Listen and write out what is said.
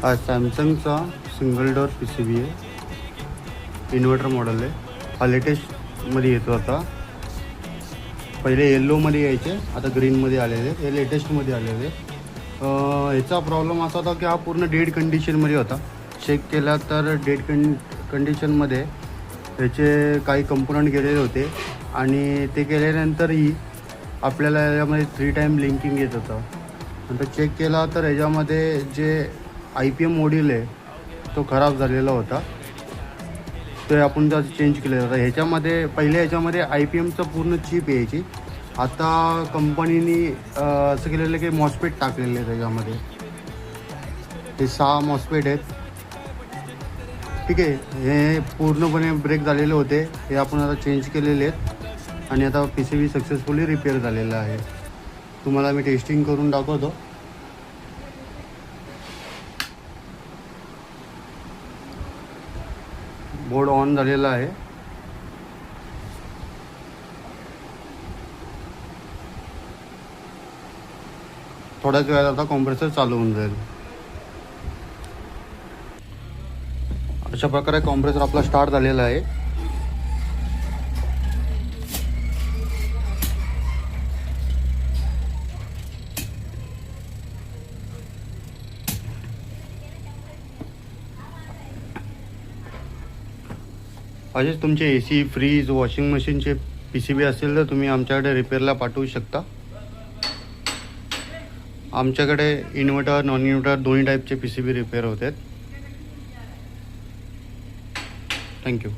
हा सॅमसंगचा single door PCB आहे, इन्व्हर्टर मॉडेल आहे. हा लेटेस्टमध्ये येतो. आता पहिले येल्लोमध्ये यायचे, आता ग्रीनमध्ये आलेले, हे लेटेस्टमध्ये आलेले. ह्याचा प्रॉब्लेम असा होता की हा पूर्ण डेड कंडिशनमध्ये होता. चेक केला तर डेड कंडिशनमध्ये ह्याचे काही कंपोनंट गेलेले होते आणि ते केल्यानंतरही आपल्याला याच्यामध्ये 3 टाईम ब्लिंकिंग येत होतं. नंतर चेक केला तर ह्याच्यामध्ये जे IPM मॉड्यूल आहे तो खराब झालेला होता. तो आपण जर चेंज केलेला होता. ह्याच्यामध्ये पहिल्या ह्याच्यामध्ये IPMचं पूर्ण चिप यायची. आता कंपनीने असं केलेलं की मॉस्फेट टाकलेले आहे त्याच्यामध्ये. हे 6 मॉस्फेट आहेत. ठीक आहे, हे पूर्णपणे ब्रेक झालेले होते, हे आपण आता चेंज केलेले आहेत आणि आता PCB सक्सेसफुली रिपेअर झालेला आहे. तुम्हाला मी टेस्टिंग करून दाखवतो. बोर्ड ऑन झालेला आहे. थोड्याच वेळात आता कॉम्प्रेसर चालू होऊन जाईल. अशा प्रकारे कॉम्प्रेसर आपला स्टार्ट झालेला आहे. असेच तुमचे AC, फ्रीज, वॉशिंग मशीनचे PCB असेल तर तुम्ही आमच्याकडे रिपेअरला पाठवू शकता. आमच्याकडे इन्व्हर्टर, नॉन इन्व्हर्टर दोन्ही टाईपचे PCB रिपेअर होतात. थँक्यू.